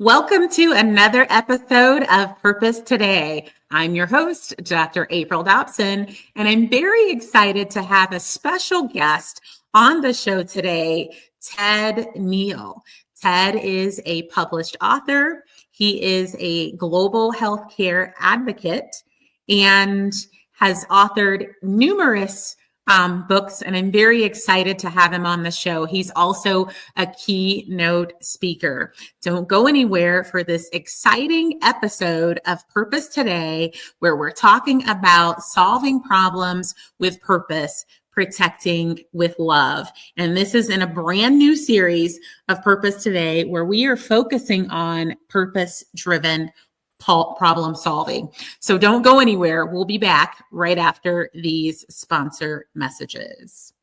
Welcome to another episode of Purpose Today. I'm your host, Dr. April Dobson, and I'm very excited to have a special guest on the show today, Ted Neal. Ted is a published author. He is a global healthcare advocate and has authored numerous books, and I'm very excited to have him on the show. He's also a keynote speaker. Don't go anywhere for this exciting episode of Purpose Today, where we're talking about solving problems with purpose, protecting with love. And this is in a brand new series of Purpose Today, where we are focusing on purpose-driven problem solving. So don't go anywhere. We'll be back right after these sponsor messages.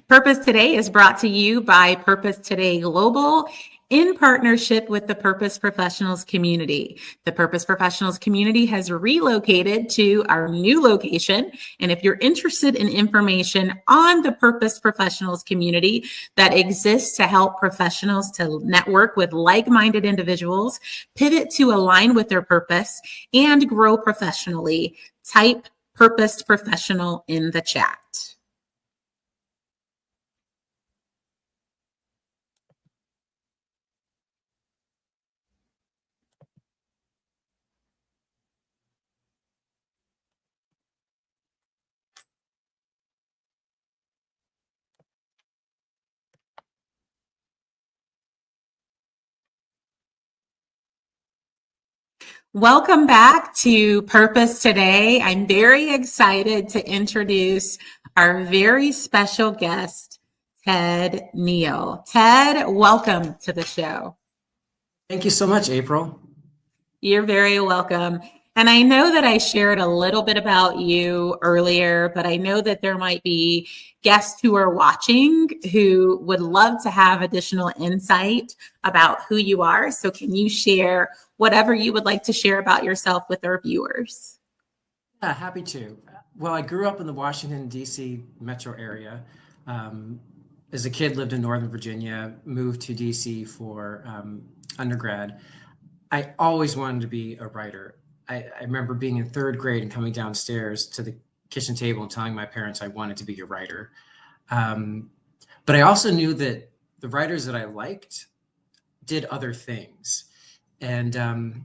Purpose Today is brought to you by Purpose Today Global in partnership with the Purpose Professionals community. The Purpose Professionals community has relocated to our new location. And if you're interested in information on the Purpose Professionals community that exists to help professionals to network with like-minded individuals, pivot to align with their purpose, and grow professionally, type Purpose Professional in the chat. Welcome back to Purpose Today. I'm very excited to introduce our very special guest, Ted Neal. Ted, welcome to the show. Thank you so much, April. You're very welcome. And I know that I shared a little bit about you earlier, but I know that there might be guests who are watching who would love to have additional insight about who you are. So can you share whatever you would like to share about yourself with our viewers? Yeah, happy to. Well, I grew up in the Washington, D.C. metro area. As a kid, lived in Northern Virginia, moved to D.C. for undergrad. I always wanted to be a writer. I remember being in third grade and coming downstairs to the kitchen table and telling my parents I wanted to be a writer. But I also knew that the writers that I liked did other things. And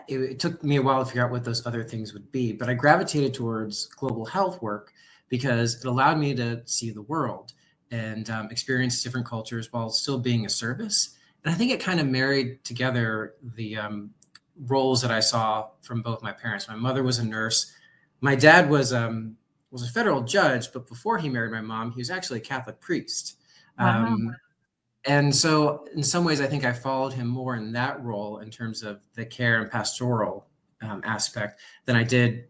it took me a while to figure out what those other things would be. But I gravitated towards global health work because it allowed me to see the world and experience different cultures while still being a service. And I think it kind of married together the roles that I saw from both my parents. My mother was a nurse. My dad was a federal judge, but before he married my mom, he was actually a Catholic priest. Wow. And so in some ways, I think I followed him more in that role in terms of the care and pastoral aspect than I did,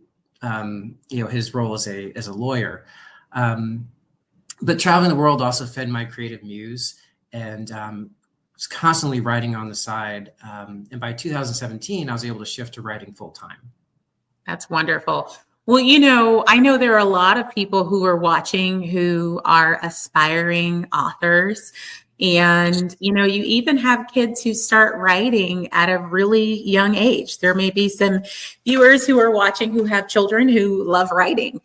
his role as a lawyer. But traveling the world also fed my creative muse, and was constantly writing on the side. And by 2017, I was able to shift to writing full time. That's wonderful. Well, I know there are a lot of people who are watching who are aspiring authors. And, you even have kids who start writing at a really young age. There may be some viewers who are watching who have children who love writing.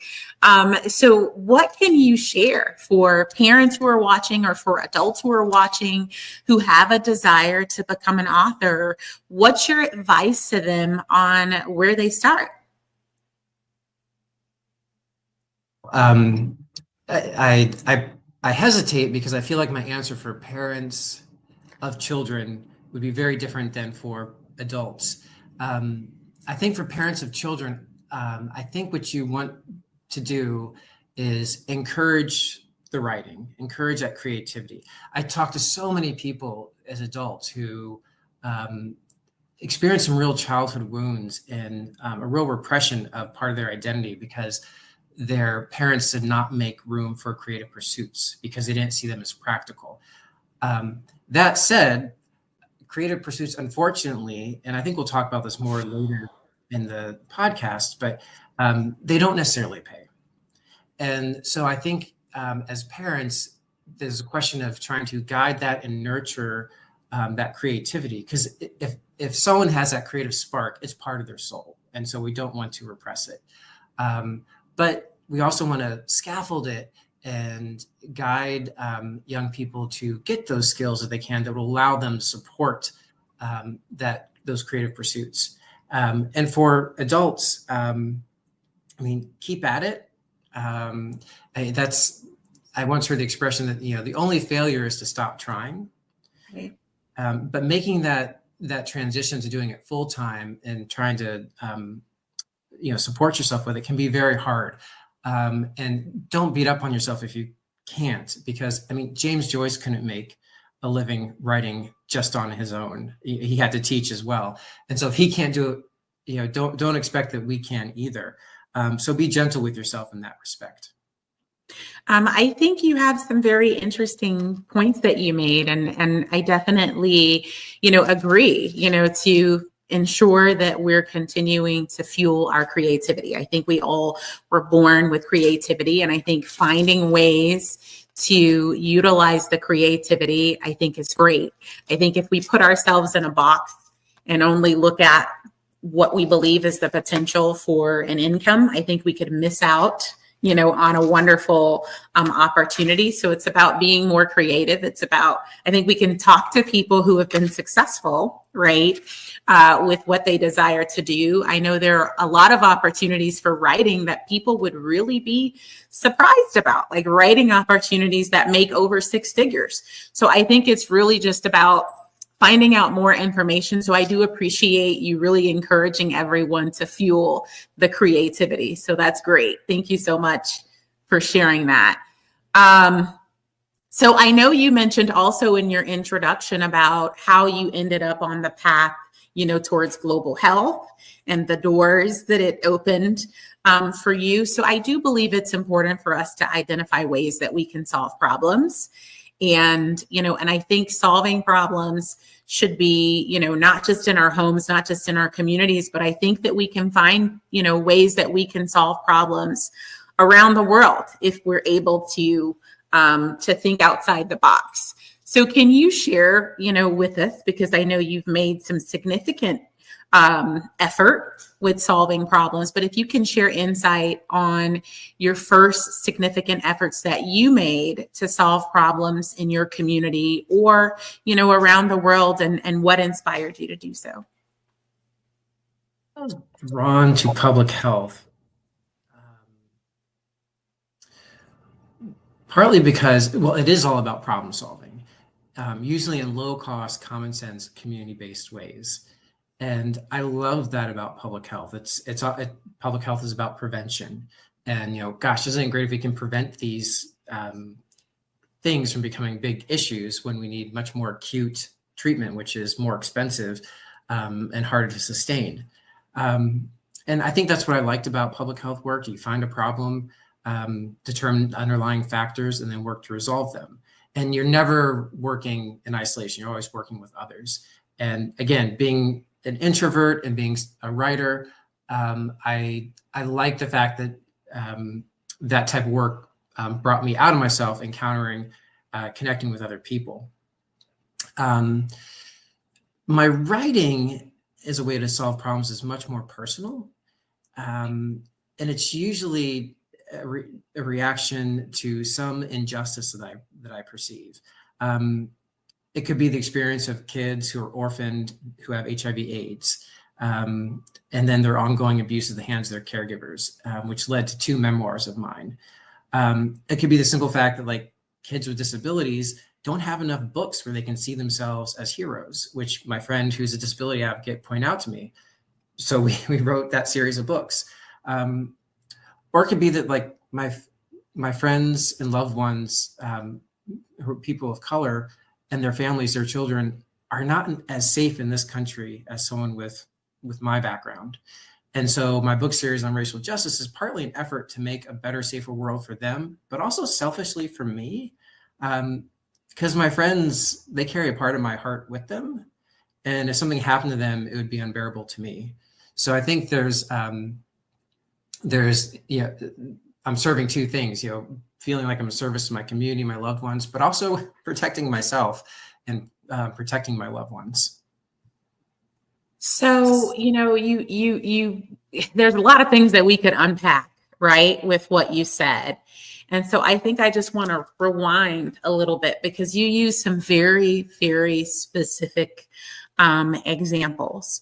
So what can you share for parents who are watching or for adults who are watching who have a desire to become an author? What's your advice to them on where they start? I hesitate because I feel like my answer for parents of children would be very different than for adults. I think for parents of children, I think what you want to do is encourage the writing, encourage that creativity. I talk to so many people as adults who experience some real childhood wounds and a real repression of part of their identity because their parents did not make room for creative pursuits because they didn't see them as practical. That said, creative pursuits, unfortunately, and I think we'll talk about this more later in the podcast, but they don't necessarily pay. And so I think as parents, there's a question of trying to guide that and nurture that creativity. Because if someone has that creative spark, it's part of their soul. And so we don't want to repress it. But we also want to scaffold it and guide young people to get those skills that they can that will allow them to support those creative pursuits. And for adults, I mean, keep at it. I once heard the expression that, the only failure is to stop trying. Right. But making that transition to doing it full time and trying to, support yourself with it can be very hard. And don't beat up on yourself if you can't, because I mean, James Joyce couldn't make a living writing just on his own. He had to teach as well. And so if he can't do it, don't expect that we can either. So be gentle with yourself in that respect. I think you have some very interesting points that you made, and I definitely, agree, to ensure that we're continuing to fuel our creativity. I think we all were born with creativity, and I think finding ways to utilize the creativity, I think is great. I think if we put ourselves in a box and only look at what we believe is the potential for an income, I think we could miss out, on a wonderful opportunity. So it's about being more creative. It's about, I think we can talk to people who have been successful, right, with what they desire to do. I know there are a lot of opportunities for writing that people would really be surprised about, like writing opportunities that make over 6 figures. So I think it's really just about finding out more information. So I do appreciate you really encouraging everyone to fuel the creativity. So that's great. Thank you so much for sharing that. So I know you mentioned also in your introduction about how you ended up on the path, towards global health and the doors that it opened for you. So I do believe it's important for us to identify ways that we can solve problems. And I think solving problems should be, not just in our homes, not just in our communities, but I think that we can find, ways that we can solve problems around the world if we're able to think outside the box. So can you share, with us, because I know you've made some significant effort with solving problems, but if you can share insight on your first significant efforts that you made to solve problems in your community or, around the world, and what inspired you to do so? I was drawn to public health, partly because, it is all about problem solving, usually in low cost, common sense, community-based ways. And I love that about public health. Public health is about prevention. And, isn't it great if we can prevent these things from becoming big issues when we need much more acute treatment, which is more expensive and harder to sustain. And I think that's what I liked about public health work. You find a problem, determine underlying factors, and then work to resolve them. And you're never working in isolation. You're always working with others. And again, being an introvert and being a writer, I like the fact that that type of work brought me out of myself, encountering, connecting with other people. My writing as a way to solve problems is much more personal, and it's usually a reaction to some injustice that I perceive. It could be the experience of kids who are orphaned, who have HIV/AIDS, and then their ongoing abuse at the hands of their caregivers, which led to 2 memoirs of mine. It could be the simple fact that kids with disabilities don't have enough books where they can see themselves as heroes, which my friend who's a disability advocate pointed out to me. So we wrote that series of books. Or it could be that my friends and loved ones, who are people of color, and their families, their children, are not as safe in this country as someone with my background. And so my book series on racial justice is partly an effort to make a better, safer world for them, but also selfishly for me, because my friends, they carry a part of my heart with them. And if something happened to them, it would be unbearable to me. So I think there's I'm serving 2 things, feeling like I'm of service to my community, my loved ones, but also protecting myself and protecting my loved ones. So, there's a lot of things that we could unpack, right, with what you said. And so I think I just want to rewind a little bit, because you use some very, very specific examples.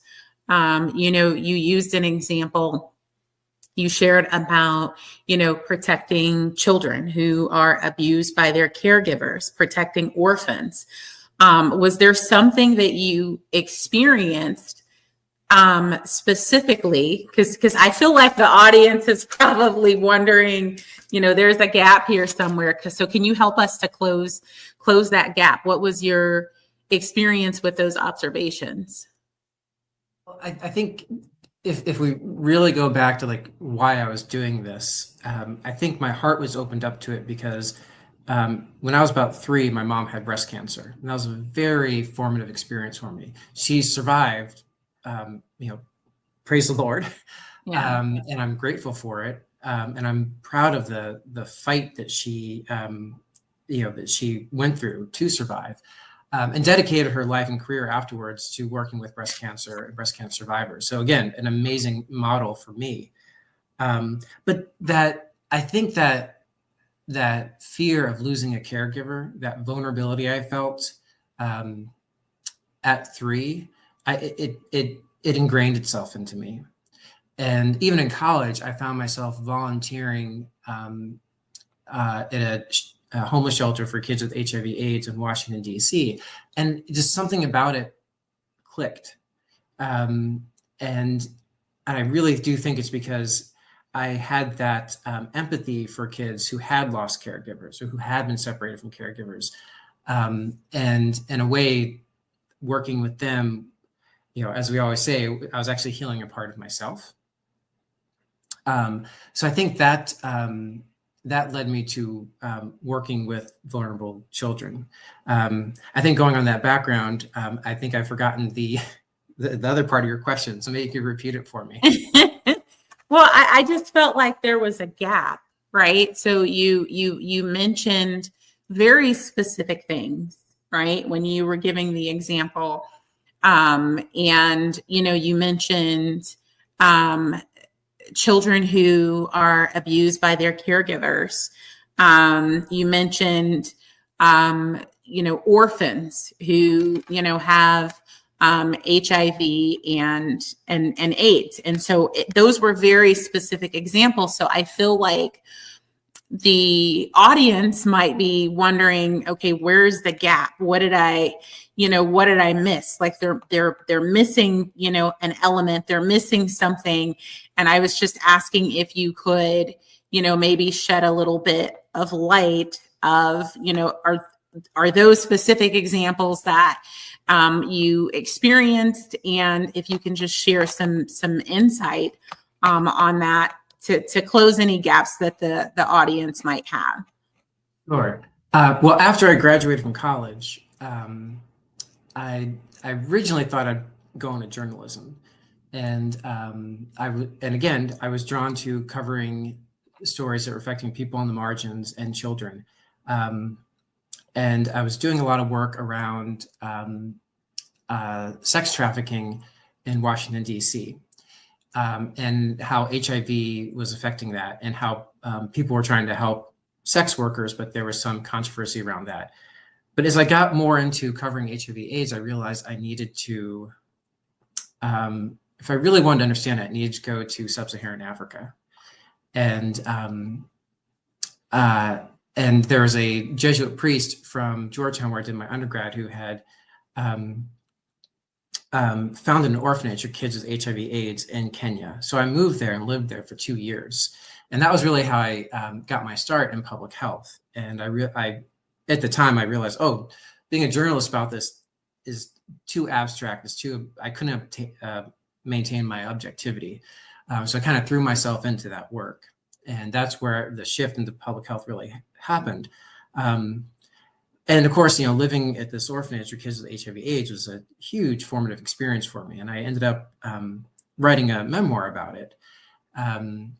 You used an example, you shared about, protecting children who are abused by their caregivers, protecting orphans. Was there something that you experienced specifically, because I feel like the audience is probably wondering, there's a gap here somewhere. So can you help us to close that gap? What was your experience with those observations? Well, I think if we really go back to like why I was doing this, I think my heart was opened up to it because when I was about 3, my mom had breast cancer, and that was a very formative experience for me. She survived. Praise the Lord. Yeah. And I'm grateful for it. And I'm proud of the fight that she, that she went through to survive, and dedicated her life and career afterwards to working with breast cancer and breast cancer survivors. So again, an amazing model for me. But I think that fear of losing a caregiver, that vulnerability I felt at 3, it ingrained itself into me. And even in college, I found myself volunteering at a homeless shelter for kids with HIV/AIDS in Washington, D.C. And just something about it clicked. And I really do think it's because I had that empathy for kids who had lost caregivers or who had been separated from caregivers. And in a way, working with them, as we always say, I was actually healing a part of myself. So I think that that led me to working with vulnerable children. I think going on that background, I think I've forgotten the other part of your question, so maybe you could repeat it for me. Well, I just felt like there was a gap, right? So you mentioned very specific things, right, when you were giving the example. And, you mentioned children who are abused by their caregivers. You mentioned, orphans who, have HIV and AIDS. And so those were very specific examples. So I feel like the audience might be wondering, okay, where's the gap? What did I miss? Like they're missing, an element, they're missing something. And I was just asking if you could, maybe shed a little bit of light of, are those specific examples that you experienced? And if you can just share some insight on that to close any gaps that the audience might have. Sure. Well, after I graduated from college, I originally thought I'd go into journalism, and I was drawn to covering stories that were affecting people on the margins and children, and I was doing a lot of work around sex trafficking in Washington, D.C. And how HIV was affecting that, and how people were trying to help sex workers, but there was some controversy around that. But as I got more into covering HIV/AIDS, I realized I needed to, if I really wanted to understand it, I needed to go to sub-Saharan Africa. And there was a Jesuit priest from Georgetown, where I did my undergrad, who had founded an orphanage for kids with HIV/AIDS in Kenya. So I moved there and lived there for 2 years. And that was really how I got my start in public health. And at the time, I realized, being a journalist about this is too abstract. I couldn't maintain my objectivity. So I kind of threw myself into that work. And that's where the shift into public health really happened. And of course, living at this orphanage for kids with HIV/AIDS was a huge formative experience for me. And I ended up writing a memoir about it. And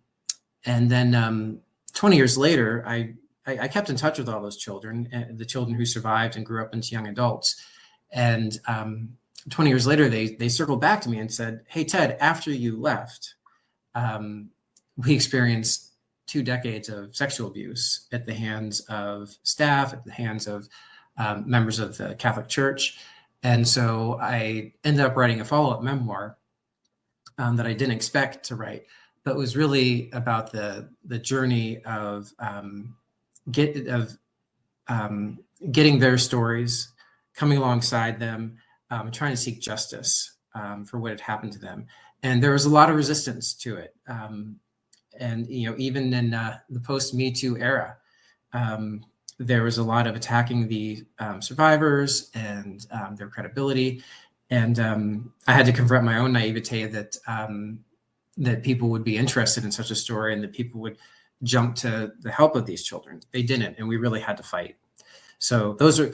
then 20 years later, I I kept in touch with all those children, the children who survived and grew up into young adults. And 20 years later, they circled back to me and said, "Hey, Ted, after you left, we experienced 2 decades of sexual abuse at the hands of staff, at the hands of members of the Catholic Church." And so I ended up writing a follow-up memoir that I didn't expect to write, but was really about the journey of getting their stories, coming alongside them, trying to seek justice for what had happened to them. And there was a lot of resistance to it. And even in the post-Me Too era, there was a lot of attacking the survivors and their credibility. And I had to confront my own naivete that people would be interested in such a story and that people would jump to the help of these children. They didn't, and we really had to fight. So those are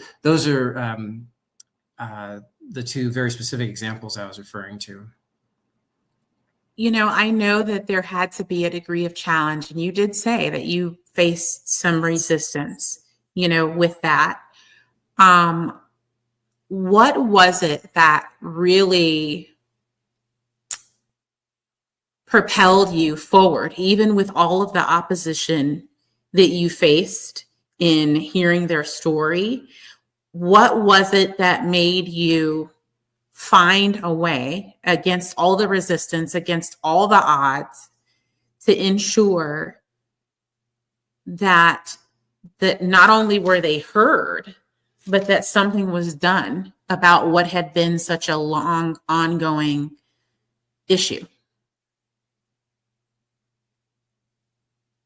the two very specific examples I was referring to. I know that there had to be a degree of challenge, and you did say that you faced some resistance, with that. What was it that really propelled you forward, even with all of the opposition that you faced in hearing their story? What was it that made you find a way against all the resistance, against all the odds, to ensure that not only were they heard, but that something was done about what had been such a long, ongoing issue?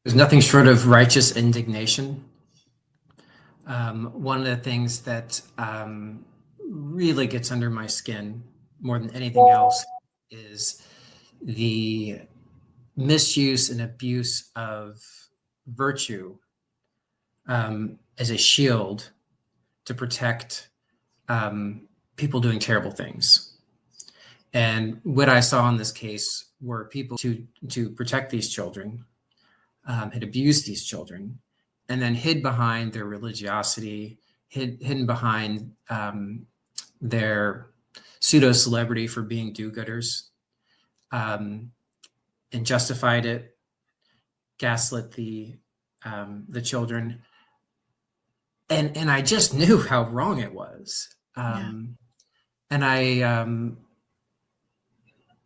There's nothing short of righteous indignation. One of the things that really gets under my skin more than anything else is the misuse and abuse of virtue as a shield to protect people doing terrible things. And what I saw in this case were people to protect these children had abused these children and then hid behind their religiosity, hidden behind their pseudo-celebrity for being do-gooders, and justified it, gaslit the children. And I just knew how wrong it was. And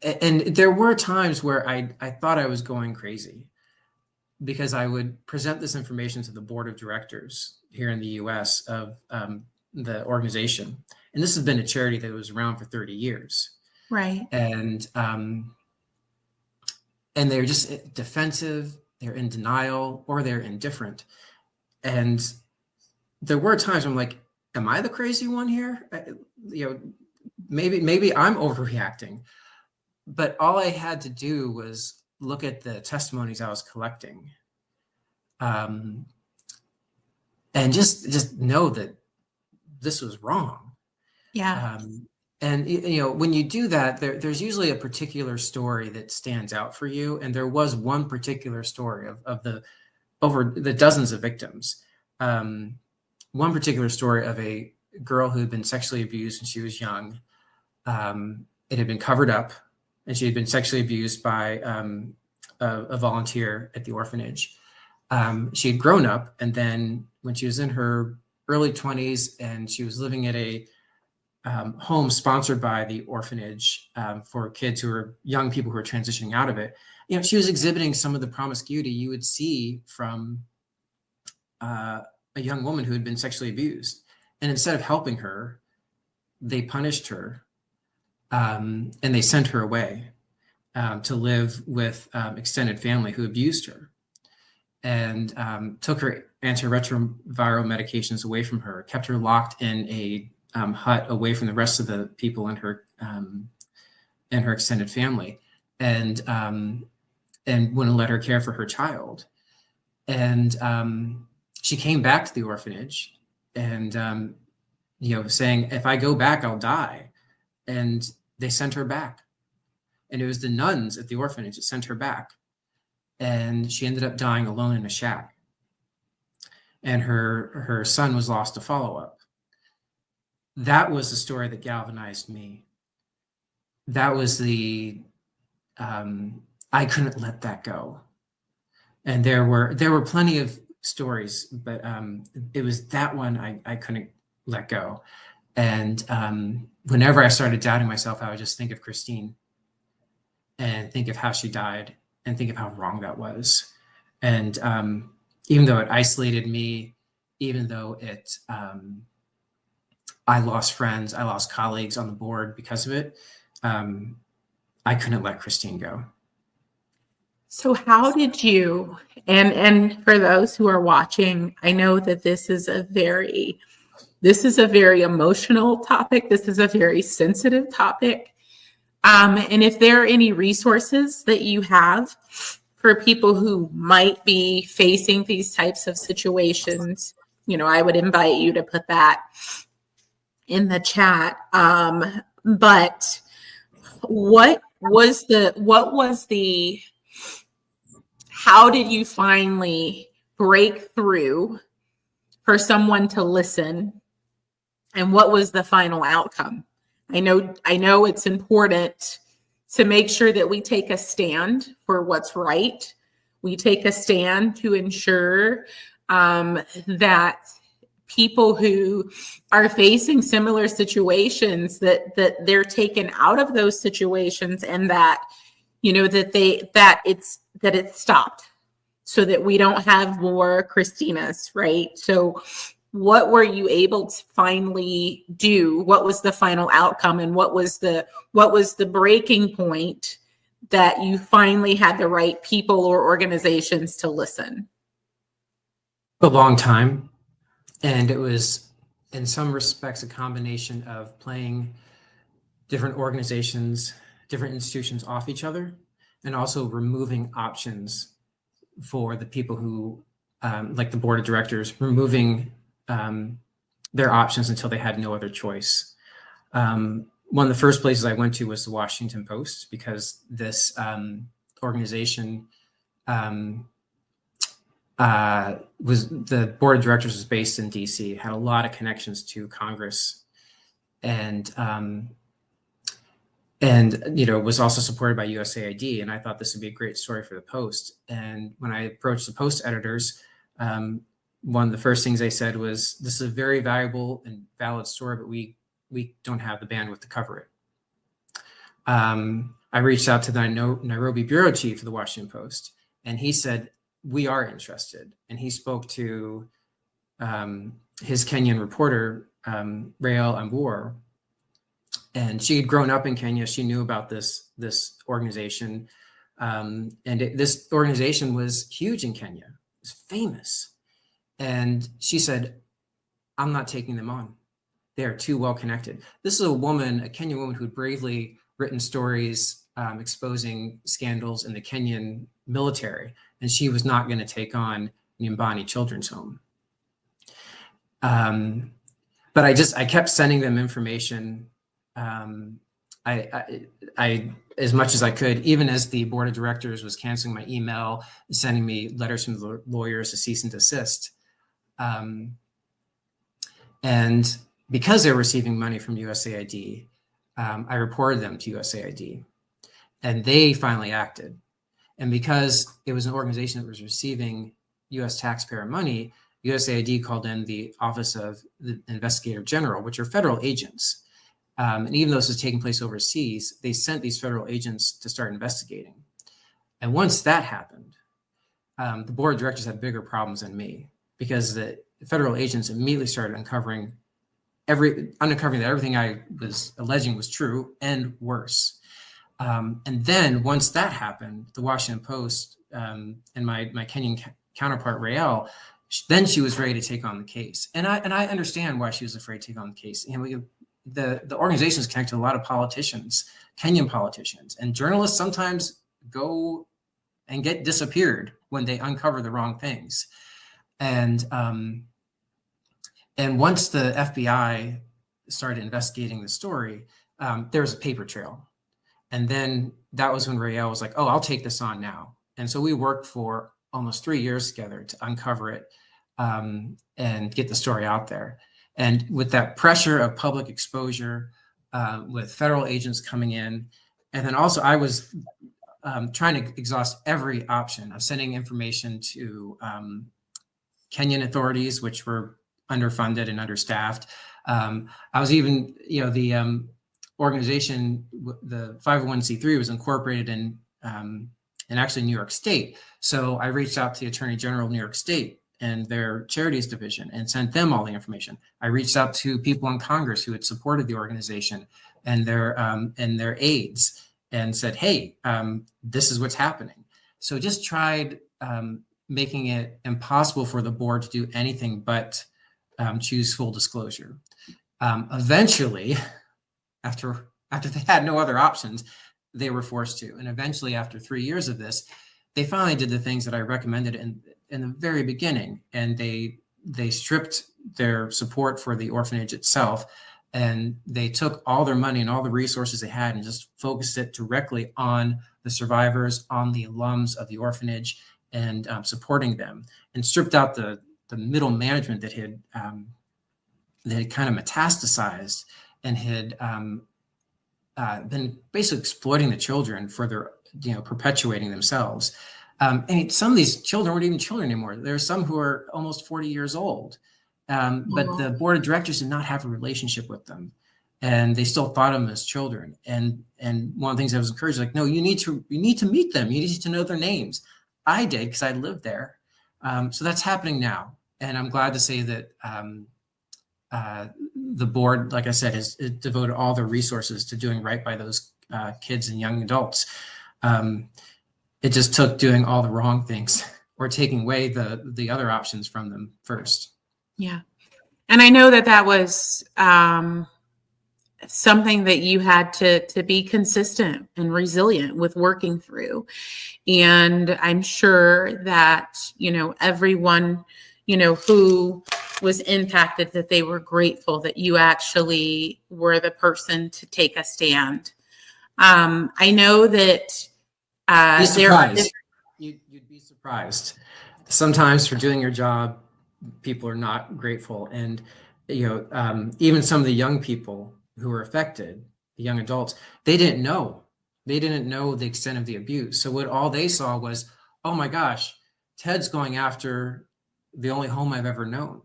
there were times where I thought I was going crazy, because I would present this information to the board of directors here in the US of the organization. And this has been a charity that was around for 30 years. Right. And they're just defensive, they're in denial, or they're indifferent. And there were times where I'm like, am I the crazy one here? Maybe I'm overreacting. But all I had to do was look at the testimonies I was collecting, and just know that this was wrong. Yeah. And when you do that, there's usually a particular story that stands out for you. And there was one particular story of over the dozens of victims. One particular story of a girl who had been sexually abused when she was young. It had been covered up, and she had been sexually abused by a volunteer at the orphanage. She had grown up, and then when she was in her early 20s and she was living at a home sponsored by the orphanage for kids who are young people who are transitioning out of it, she was exhibiting some of the promiscuity you would see from a young woman who had been sexually abused. And instead of helping her, they punished her. And they sent her away to live with extended family who abused her, and took her antiretroviral medications away from her, kept her locked in a hut away from the rest of the people in her extended family, and wouldn't let her care for her child. And she came back to the orphanage and saying, if I go back, I'll die. And they sent her back. And it was the nuns at the orphanage that sent her back. And she ended up dying alone in a shack. and her son was lost to follow-up. That was the story that galvanized me. That was I couldn't let that go. And there were plenty of stories, but it was that one I couldn't let go. And whenever I started doubting myself, I would just think of Christine and think of how she died and think of how wrong that was. And even though it isolated me, even though I lost friends, I lost colleagues on the board because of it, I couldn't let Christine go. So how did you, and for those who are watching, I know that this is a very emotional topic. This is a very sensitive topic. And if there are any resources that you have for people who might be facing these types of situations, I would invite you to put that in the chat. But how did you finally break through for someone to listen? And what was the final outcome? I know it's important to make sure that we take a stand for what's right. We take a stand to ensure that people who are facing similar situations, that they're taken out of those situations, and that that it's stopped, so that we don't have more Christinas, right? So what were you able to finally do? What was the final outcome, and what was the breaking point that you finally had the right people or organizations to listen? A long time. And it was, in some respects, a combination of playing different organizations, different institutions off each other, and also removing options for the people who, like the board of directors, removing their options until they had no other choice. One of the first places I went to was the Washington Post, because this organization was, the board of directors was based in DC, had a lot of connections to Congress, and was also supported by USAID. And I thought this would be a great story for the Post. And when I approached the Post editors, one of the first things they said was, "This is a very valuable and valid story, but we don't have the bandwidth to cover it." I reached out to the Nairobi bureau chief of the Washington Post, and he said, "We are interested." And he spoke to his Kenyan reporter, Rael Ambur, and she had grown up in Kenya. She knew about this organization, and this organization was huge in Kenya. It was famous. And she said, "I'm not taking them on. They are too well connected." This is a woman, a Kenyan woman, who'd bravely written stories exposing scandals in the Kenyan military, and she was not going to take on Nyumbani Children's Home. But I kept sending them information. I as much as I could, even as the board of directors was canceling my email, sending me letters from the lawyers to cease and desist. And because they were receiving money from USAID, I reported them to USAID, and they finally acted. And because it was an organization that was receiving US taxpayer money, USAID called in the Office of the Investigator General, which are federal agents. And even though this was taking place overseas, they sent these federal agents to start investigating. And once that happened, the board of directors had bigger problems than me, because the federal agents immediately started uncovering that everything I was alleging was true, and worse. And then once that happened, the Washington Post and my Kenyan counterpart, Rael, then she was ready to take on the case. And I understand why she was afraid to take on the case. The organization is connected to a lot of politicians, Kenyan politicians, and journalists sometimes go and get disappeared when they uncover the wrong things. And once the FBI started investigating the story, there was a paper trail. And then that was when Rael was like, "Oh, I'll take this on now." And so we worked for almost 3 years together to uncover it. and get the story out there. And with that pressure of public exposure, with federal agents coming in, and then also I was trying to exhaust every option of sending information to Kenyan authorities, which were underfunded and understaffed. I was even, the organization, the 501c3 was incorporated in actually New York State. So I reached out to the Attorney General of New York State and their charities division and sent them all the information. I reached out to people in Congress who had supported the organization and their aides and said, hey, this is what's happening. So just tried making it impossible for the board to do anything but choose full disclosure. Eventually, after they had no other options, they were forced to. And eventually, after 3 years of this, they finally did the things that I recommended in the very beginning. And they stripped their support for the orphanage itself. And they took all their money and all the resources they had and just focused it directly on the survivors, on the alums of the orphanage, and supporting them, and stripped out the middle management that had kind of metastasized and had been basically exploiting the children for their, perpetuating themselves. And some of these children weren't even children anymore. There are some who are almost 40 years old, but the board of directors did not have a relationship with them, and they still thought of them as children. And one of the things I was encouraged, like, no, you need to meet them. You need to know their names. I did, because I lived there. So that's happening now. And I'm glad to say that the board, like I said, has devoted all their resources to doing right by those kids and young adults. It just took doing all the wrong things or taking away the other options from them first. Yeah. And I know that was something that you had to be consistent and resilient with working through. And I'm sure that, everyone, who was impacted, that they were grateful that you actually were the person to take a stand. I know that you'd be surprised. Sometimes for doing your job, people are not grateful. And, even some of the young people who were affected, the young adults, they didn't know the extent of the abuse. So what all they saw was, oh my gosh, Ted's going after the only home I've ever known.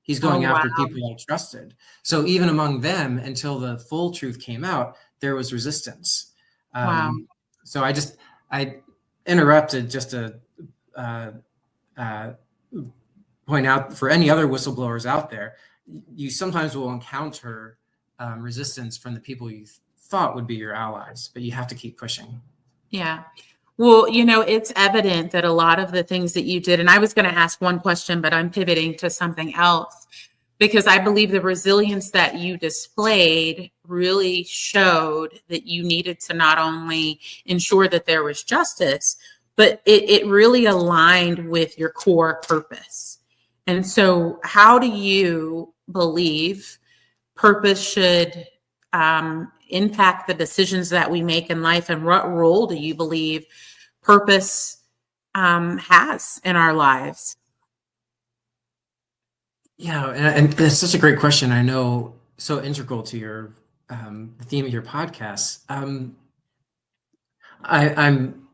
He's going after people I trusted. So even among them, until the full truth came out, there was resistance. So I interrupted just to point out for any other whistleblowers out there, you sometimes will encounter resistance from the people you thought would be your allies, but you have to keep pushing. Yeah. Well, it's evident that a lot of the things that you did, and I was going to ask one question, but I'm pivoting to something else, because I believe the resilience that you displayed really showed that you needed to not only ensure that there was justice, but it really aligned with your core purpose. And so how do you believe purpose should impact the decisions that we make in life, and what role do you believe purpose has in our lives? Yeah, and it's such a great question. I know, so integral to your the theme of your podcast. I'm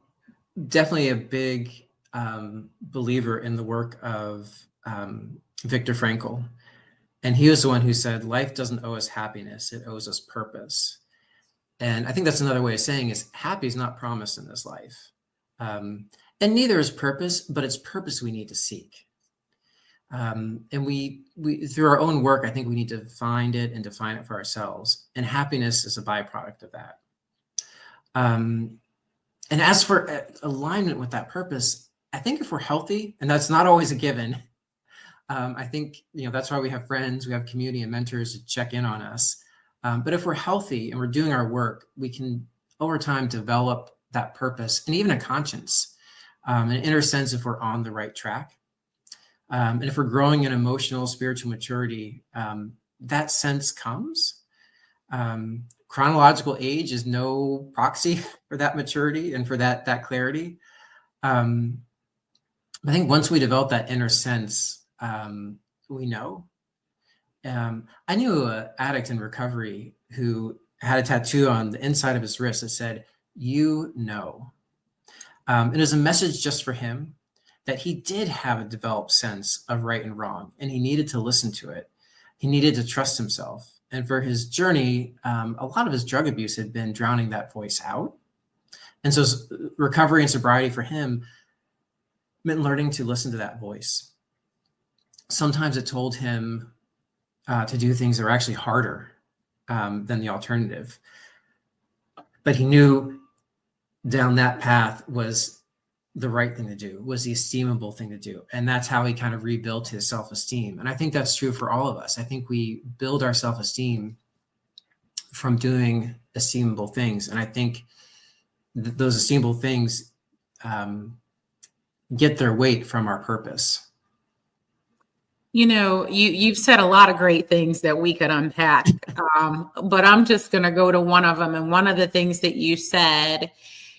definitely a big believer in the work of Viktor Frankl. And he was the one who said, life doesn't owe us happiness, it owes us purpose. And I think that's another way of saying is happy is not promised in this life. And neither is purpose, but it's purpose we need to seek. And we through our own work, I think we need to find it and define it for ourselves. And happiness is a byproduct of that. And as for alignment with that purpose, I think if we're healthy, and that's not always a given, I think, that's why we have friends, we have community and mentors to check in on us. But if we're healthy and we're doing our work, we can over time develop that purpose and even a conscience, an inner sense if we're on the right track. And if we're growing in emotional, spiritual maturity, that sense comes. Chronological age is no proxy for that maturity and for that clarity. I think once we develop that inner sense, we know. I knew an addict in recovery who had a tattoo on the inside of his wrist that said, "You know." It is a message just for him that he did have a developed sense of right and wrong, and he needed to listen to it. He needed to trust himself. And for his journey, a lot of his drug abuse had been drowning that voice out. And so recovery and sobriety for him meant learning to listen to that voice. Sometimes it told him to do things that were actually harder than the alternative. But he knew down that path was the right thing to do, was the esteemable thing to do. And that's how he kind of rebuilt his self-esteem. And I think that's true for all of us. I think we build our self-esteem from doing esteemable things. And I think those esteemable things get their weight from our purpose. You know, you've said a lot of great things that we could unpack, but I'm just going to go to one of them. And one of the things that you said,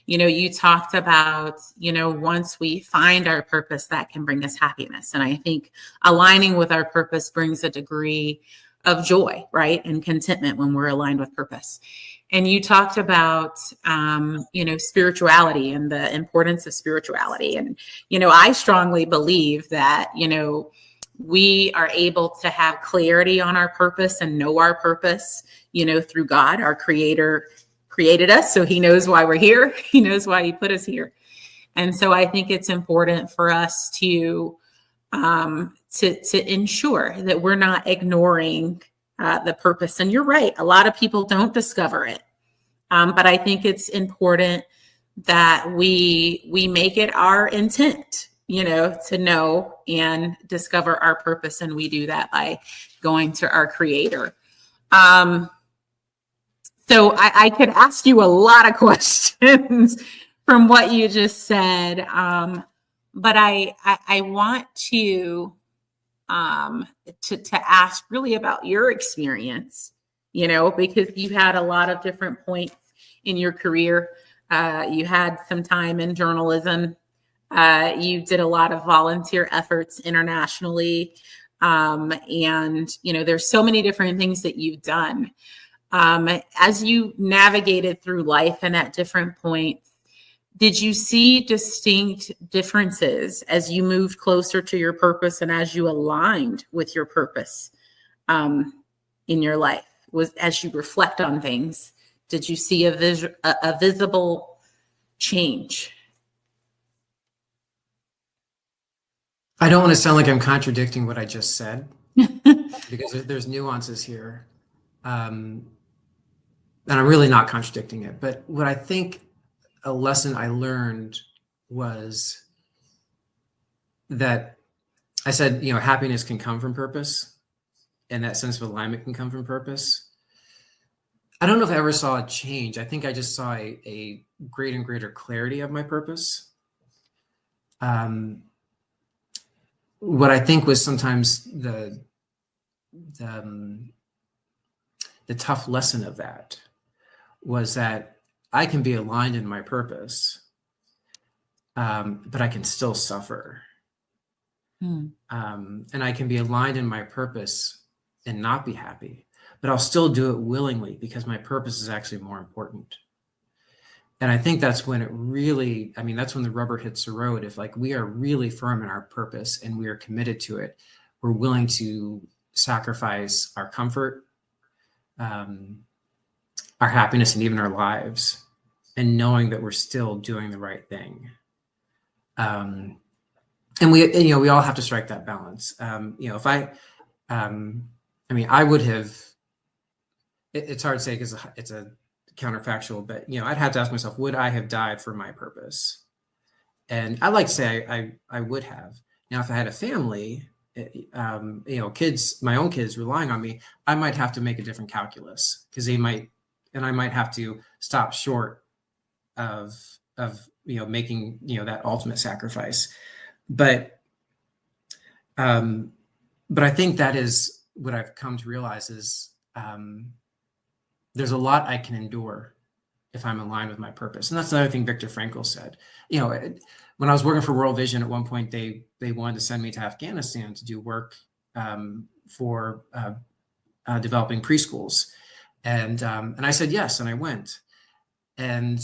you know, you talked about, you know, once we find our purpose, that can bring us happiness. And I think aligning with our purpose brings a degree of joy, right? And contentment when we're aligned with purpose. And you talked about, you know, spirituality and the importance of spirituality. And, you know, I strongly believe that, you know, we are able to have clarity on our purpose and know our purpose, you know, through God. Our creator created us, so he knows why we're here. He knows why he put us here. And so I think it's important for us to ensure that we're not ignoring the purpose. And you're right, a lot of people don't discover it. But I think it's important that we make it our intent, you know, to know and discover our purpose. And we do that by going to our creator. So I could ask you a lot of questions from what you just said. But I want to ask really about your experience, you know, because you had a lot of different points in your career. You had some time in journalism. You did a lot of volunteer efforts internationally. And, you know, there's so many different things that you've done. As you navigated through life and at different points, did you see distinct differences as you moved closer to your purpose and as you aligned with your purpose in your life? As you reflect on things, did you see a visible change? I don't want to sound like I'm contradicting what I just said because there's nuances here. And I'm really not contradicting it. But what I think a lesson I learned was that I said, you know, happiness can come from purpose and that sense of alignment can come from purpose. I don't know if I ever saw a change. I think I just saw a greater and greater clarity of my purpose. What I think was sometimes the tough lesson of that was that I can be aligned in my purpose, but I can still suffer. And I can be aligned in my purpose and not be happy, but I'll still do it willingly because my purpose is actually more important. And I think that's when it really, I mean, that's when the rubber hits the road. If like we are really firm in our purpose and we are committed to it, we're willing to sacrifice our comfort, our happiness, and even our lives, and knowing that we're still doing the right thing. And we, you know, we all have to strike that balance. You know, if I mean, I would have, it's hard to say because it's a counterfactual, but, you know, I'd have to ask myself, would I have died for my purpose? And I like to say I would have. Now, if I had a family, you know, kids, my own kids relying on me, I might have to make a different calculus because they might, and I might have to stop short of, you know, making, you know, that ultimate sacrifice. But I think that is what I've come to realize is there's a lot I can endure if I'm in line with my purpose. And that's another thing Viktor Frankl said. You know, when I was working for World Vision, at one point they wanted to send me to Afghanistan to do work for developing preschools, and I said yes, and I went. And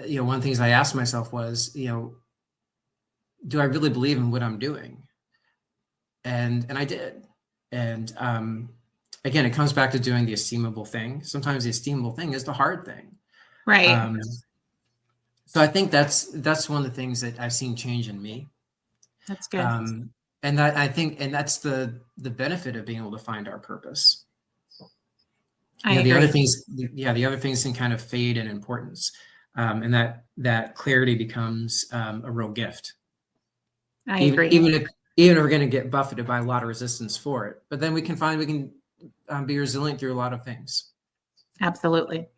you know, one of the things I asked myself was, you know, do I really believe in what I'm doing? And I did. And again, it comes back to doing the esteemable thing. Sometimes the esteemable thing is the hard thing. Right. So I think that's one of the things that I've seen change in me. That's good. And that I think, and that's the benefit of being able to find our purpose. I agree. The other things, the other things can kind of fade in importance, and that clarity becomes a real gift. I agree. Even if we're going to get buffeted by a lot of resistance for it, but then we can be resilient through a lot of things. Absolutely.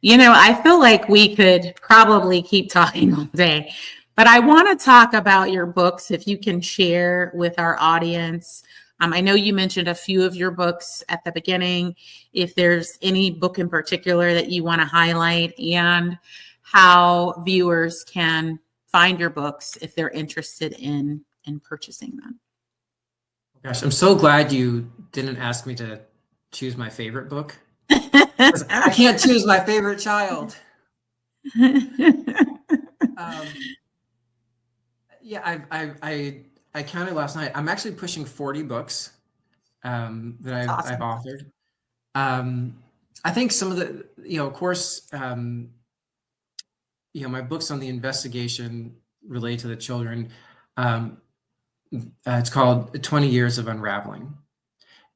You know, I feel like we could probably keep talking all day, but I want to talk about your books, if you can share with our audience. I know you mentioned a few of your books at the beginning. If there's any book in particular that you want to highlight, and how viewers can find your books if they're interested in purchasing them. Gosh, I'm so glad you didn't ask me to choose my favorite book. I can't choose my favorite child. Yeah, I counted last night. I'm actually pushing 40 books that I've authored. I think some of the, you know, of course, you know, my books on the investigation related to the children. It's called 20 Years of Unraveling.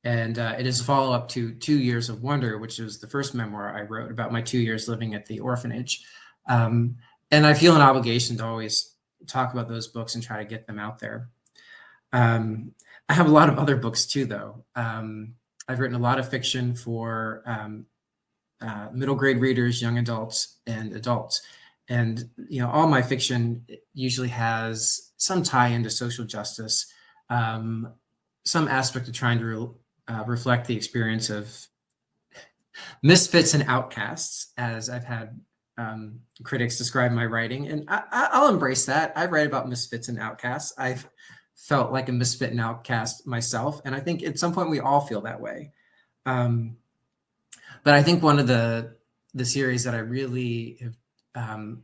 And it is a follow-up to 2 Years of Wonder, which is the first memoir I wrote about my 2 years living at the orphanage. And I feel an obligation to always talk about those books and try to get them out there. I have a lot of other books too, though. I've written a lot of fiction for middle grade readers, young adults, and adults. And, you know, all my fiction usually has some tie into social justice, some aspect of trying to reflect the experience of misfits and outcasts, as I've had critics describe my writing. And I'll embrace that. I write about misfits and outcasts. I've felt like a misfit and outcast myself. And I think at some point we all feel that way. But I think one of the series that I really have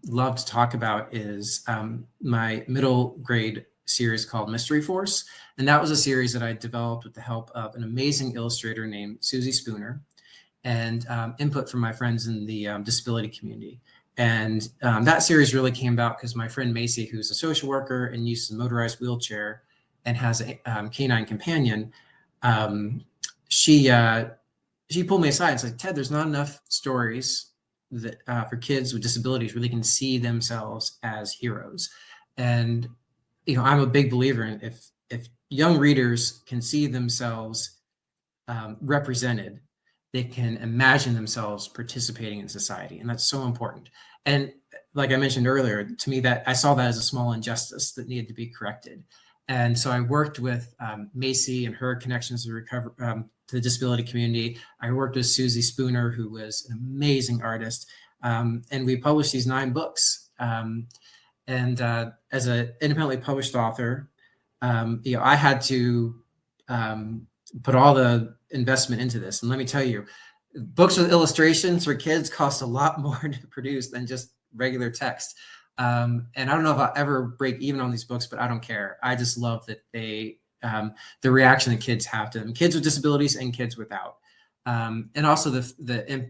love to talk about is my middle grade series called Mystery Force. And that was a series that I developed with the help of an amazing illustrator named Susie Spooner, and input from my friends in the disability community. And that series really came about because my friend Macy, who's a social worker and uses a motorized wheelchair and has a canine companion, she pulled me aside and said, Ted, there's not enough stories that for kids with disabilities where they can see themselves as heroes. And, you know, I'm a big believer in if young readers can see themselves represented, they can imagine themselves participating in society. And that's so important. And like I mentioned earlier, to me, that I saw that as a small injustice that needed to be corrected. And so I worked with Macy and her connections to the disability community. I worked with Susie Spooner, who was an amazing artist. And we published these 9 books. And as an independently published author, you know, I had to put all the investment into this. And let me tell you, books with illustrations for kids cost a lot more to produce than just regular text. And I don't know if I'll ever break even on these books, but I don't care. I just love that they, the reaction that kids have to them, kids with disabilities and kids without. And also the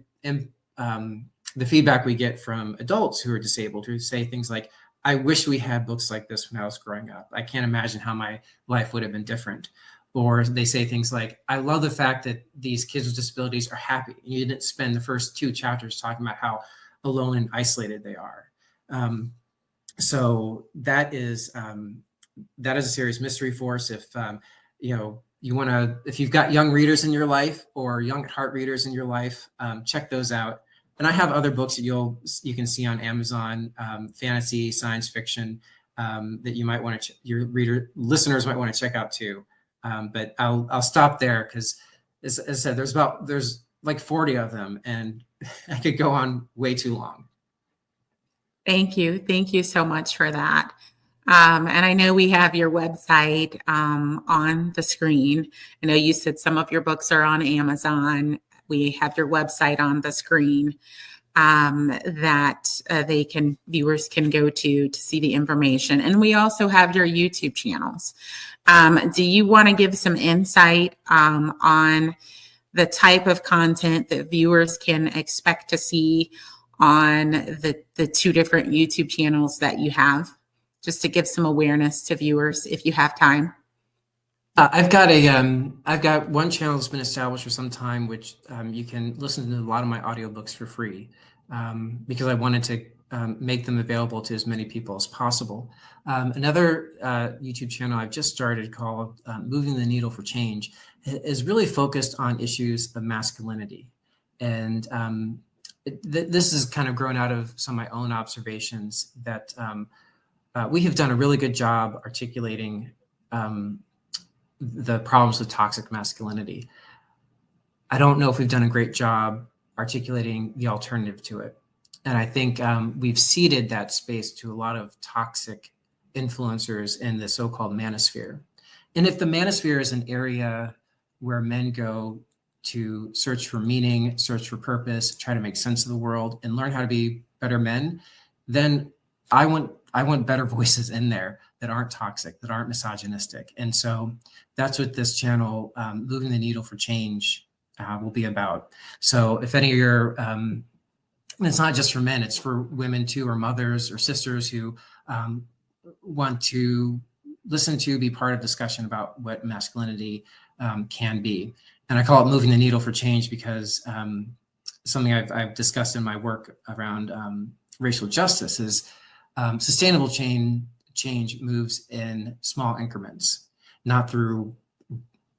feedback we get from adults who are disabled, who say things like, I wish we had books like this when I was growing up. I can't imagine how my life would have been different. Or they say things like, I love the fact that these kids with disabilities are happy. And you didn't spend the first 2 chapters talking about how alone and isolated they are. So that is a series, Mystery Force. If you know, you want to, if you've got young readers in your life or young at heart readers in your life, check those out. And I have other books that you can see on Amazon, fantasy, science fiction, that you might want to, your listeners might want to check out too. But I'll stop there because, as I said, there's like 40 of them, and I could go on way too long. Thank you. Thank you so much for that. And I know we have your website on the screen. I know you said some of your books are on Amazon. We have your website on the screen that viewers can go to see the information. And we also have your YouTube channels. Do you want to give some insight on the type of content that viewers can expect to see on the two different YouTube channels that you have, just to give some awareness to viewers if you have time? I've got one channel that's been established for some time, which you can listen to a lot of my audiobooks for free, because I wanted to make them available to as many people as possible. Another YouTube channel I've just started called Moving the Needle for Change is really focused on issues of masculinity. And this has kind of grown out of some of my own observations that we have done a really good job articulating the problems with toxic masculinity. I don't know if we've done a great job articulating the alternative to it. And I think we've ceded that space to a lot of toxic influencers in the so-called manosphere. And if the manosphere is an area where men go to search for meaning, search for purpose, try to make sense of the world, and learn how to be better men, then I want better voices in there that aren't toxic, that aren't misogynistic. And so that's what this channel, Moving the Needle for Change, will be about. So if any of your, it's not just for men, it's for women too, or mothers or sisters who want to listen to, be part of discussion about what masculinity can be. And I call it Moving the Needle for Change because something I've discussed in my work around racial justice is sustainable change moves in small increments, not through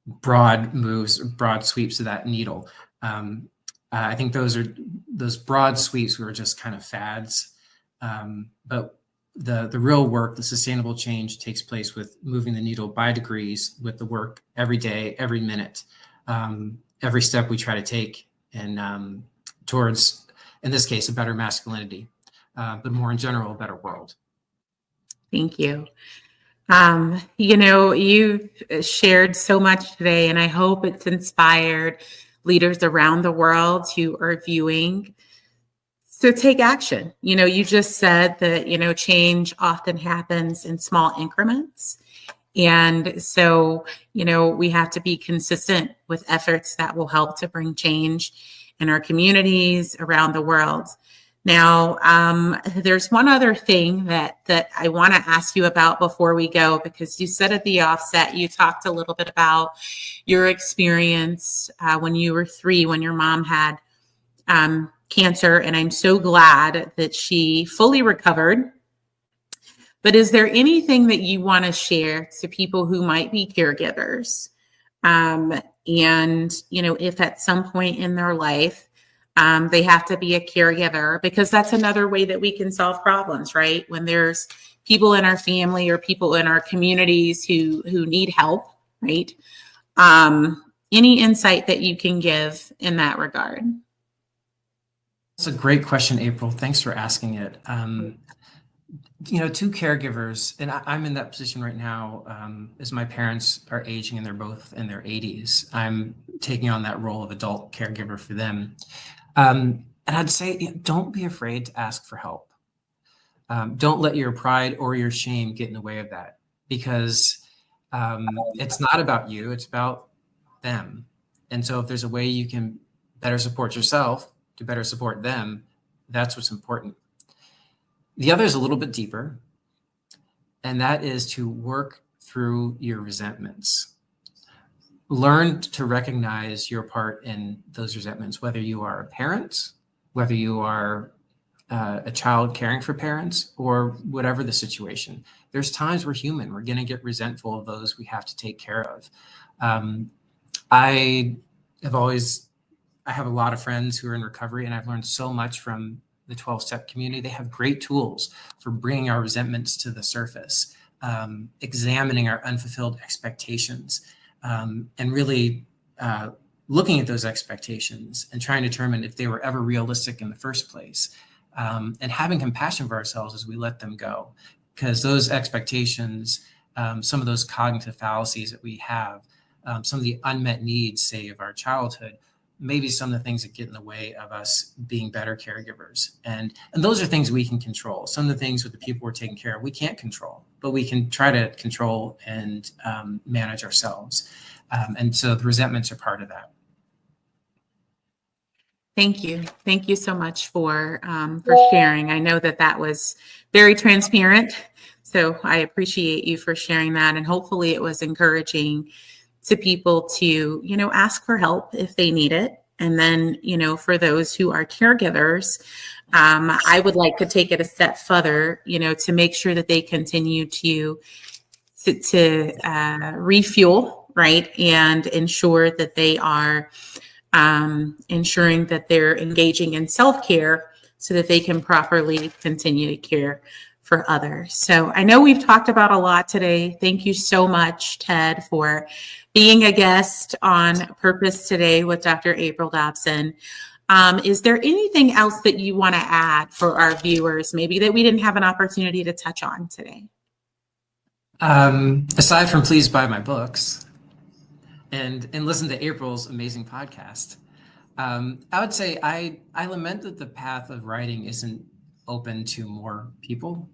broad moves, broad sweeps of that needle. I think those broad sweeps were just kind of fads. But the real work, the sustainable change, takes place with moving the needle by degrees, with the work every day, every minute, every step we try to take, and towards, in this case, a better masculinity, but more in general, a better world. Thank you. You've shared so much today, and I hope it's inspired leaders around the world who are viewing to take action. You just said that, change often happens in small increments. And so, we have to be consistent with efforts that will help to bring change in our communities around the world. Now, there's one other thing that I want to ask you about before we go, because you said at the offset, you talked a little bit about your experience when you were 3, when your mom had cancer, and I'm so glad that she fully recovered. But is there anything that you want to share to people who might be caregivers? And, if at some point in their life, they have to be a caregiver, because that's another way that we can solve problems, right? When there's people in our family or people in our communities who need help, right? Any insight that you can give in that regard? That's a great question, April. Thanks for asking it. Two caregivers, and I'm in that position right now, as my parents are aging and they're both in their 80s. I'm taking on that role of adult caregiver for them. And I'd say, don't be afraid to ask for help. Don't let your pride or your shame get in the way of that, because it's not about you, it's about them. And so if there's a way you can better support yourself to better support them, that's what's important. The other is a little bit deeper, and that is to work through your resentments. Learn to recognize your part in those resentments, whether you are a parent, whether you are a child caring for parents, or whatever the situation. There's times we're human. We're going to get resentful of those we have to take care of. I have a lot of friends who are in recovery, and I've learned so much from the 12-step community. They have great tools for bringing our resentments to the surface, examining our unfulfilled expectations, and really looking at those expectations and trying to determine if they were ever realistic in the first place, and having compassion for ourselves as we let them go. Because those expectations, some of those cognitive fallacies that we have, some of the unmet needs, say, of our childhood, maybe some of the things that get in the way of us being better caregivers. And those are things we can control. Some of the things with the people we're taking care of, we can't control, but we can try to control and manage ourselves. And so the resentments are part of that. Thank you. Thank you so much for sharing. I know that was very transparent, so I appreciate you for sharing that. And hopefully it was encouraging to people to, ask for help if they need it. And then, for those who are caregivers, I would like to take it a step further, to make sure that they continue to refuel, right? And ensure that they are ensuring that they're engaging in self-care so that they can properly continue to care for others. So I know we've talked about a lot today. Thank you so much, Ted, for being a guest on Purpose Today with Dr. April Dobson. Is there anything else that you want to add for our viewers, maybe that we didn't have an opportunity to touch on today? Aside from please buy my books and listen to April's amazing podcast, I would say I lament that the path of writing isn't open to more people.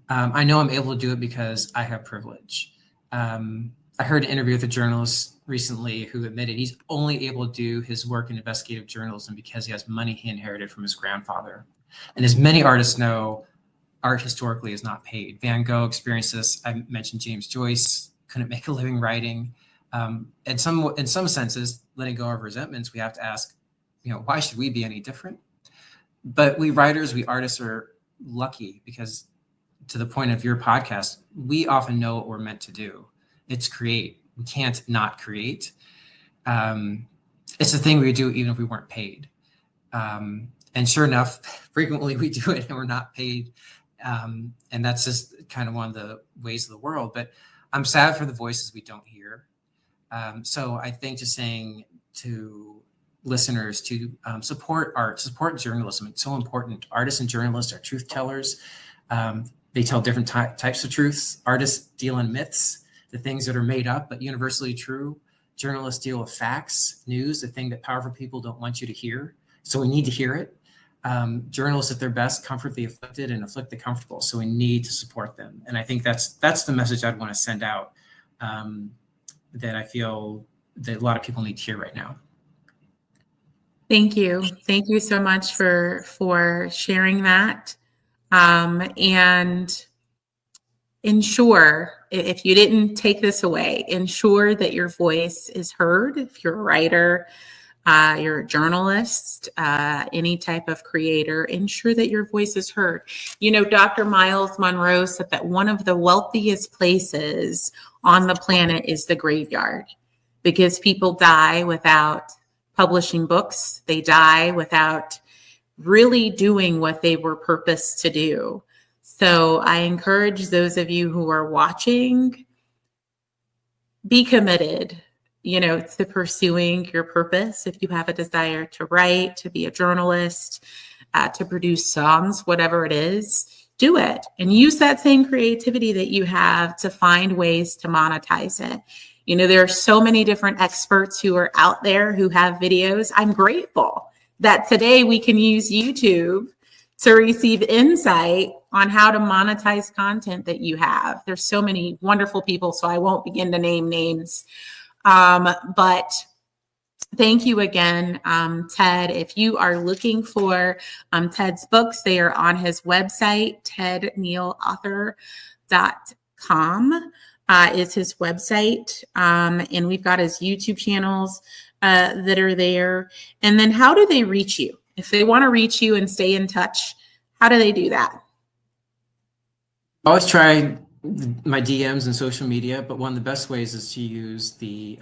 I know I'm able to do it because I have privilege. I heard an interview with a journalist recently who admitted he's only able to do his work in investigative journalism because he has money he inherited from his grandfather. And as many artists know, art historically is not paid. Van Gogh experienced this. I mentioned James Joyce couldn't make a living writing. In some senses, letting go of resentments, we have to ask, why should we be any different? But we writers, we artists are lucky because, to the point of your podcast, we often know what we're meant to do. It's create. We can't not create. It's the thing we do even if we weren't paid. And sure enough, frequently we do it and we're not paid. And that's just kind of one of the ways of the world. But I'm sad for the voices we don't hear. So I think just saying to listeners to support art, support journalism. It's so important. Artists and journalists are truth tellers. They tell different types of truths. Artists deal in myths, the things that are made up but universally true. Journalists deal with facts, news, the thing that powerful people don't want you to hear. So we need to hear it. Journalists at their best comfort the afflicted and afflict the comfortable. So we need to support them. And I think that's the message I'd want to send out, that I feel that a lot of people need to hear right now. Thank you. Thank you so much for sharing that. And ensure, if you didn't take this away, ensure that your voice is heard. If you're a writer, you're a journalist, any type of creator, ensure that your voice is heard. Dr. Miles Monroe said that one of the wealthiest places on the planet is the graveyard, because people die without publishing books. They die without really doing what they were purposed to do. So I encourage those of you who are watching, be committed, to pursuing your purpose. If you have a desire to write, to be a journalist, to produce songs, whatever it is, do it and use that same creativity that you have to find ways to monetize it. There are so many different experts who are out there who have videos. I'm grateful that today we can use YouTube to receive insight on how to monetize content that you have. There's so many wonderful people, so I won't begin to name names. But thank you again, Ted. If you are looking for Ted's books, they are on his website, tednealauthor.com is his website. And we've got his YouTube channels that are there. And then how do they reach you? If they want to reach you and stay in touch, how do they do that? I always try my DMs and social media, but one of the best ways is to use the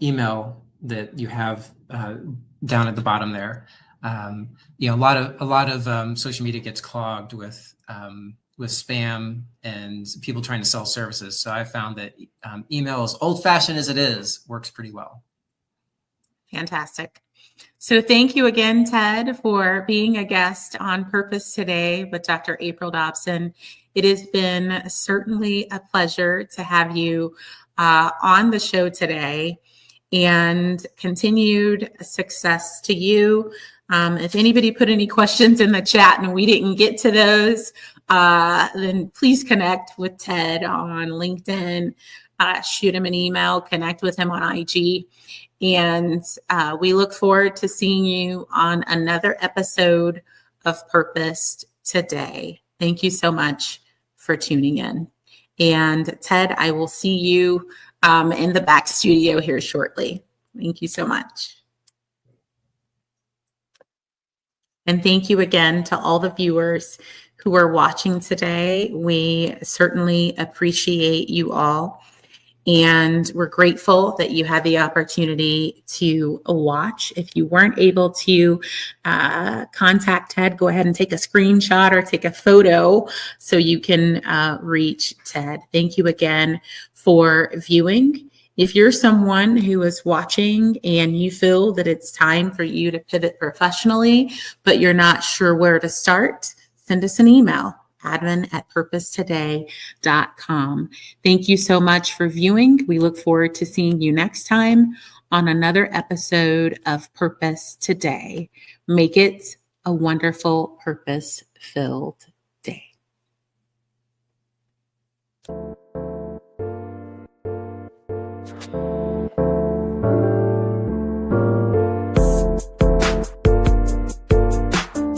email that you have down at the bottom there. A lot of social media gets clogged with spam and people trying to sell services. So I found that email, as old-fashioned as it is, works pretty well. Fantastic. So thank you again, Ted, for being a guest on Purpose Today with Dr. April Dobson. It has been certainly a pleasure to have you on the show today, and continued success to you. If anybody put any questions in the chat and we didn't get to those, then please connect with Ted on LinkedIn, shoot him an email, connect with him on IG. And we look forward to seeing you on another episode of Purpose Today. Thank you so much for tuning in. And Ted, I will see you in the back studio here shortly. Thank you so much. And thank you again to all the viewers who are watching today. We certainly appreciate you all. And we're grateful that you had the opportunity to watch. If you weren't able to contact Ted, go ahead and take a screenshot or take a photo so you can reach Ted. Thank you again for viewing. If you're someone who is watching and you feel that it's time for you to pivot professionally, but you're not sure where to start, send us an email. admin@purposetoday.com. Thank you so much for viewing. We look forward to seeing you next time on another episode of Purpose Today. Make it a wonderful, purpose-filled day.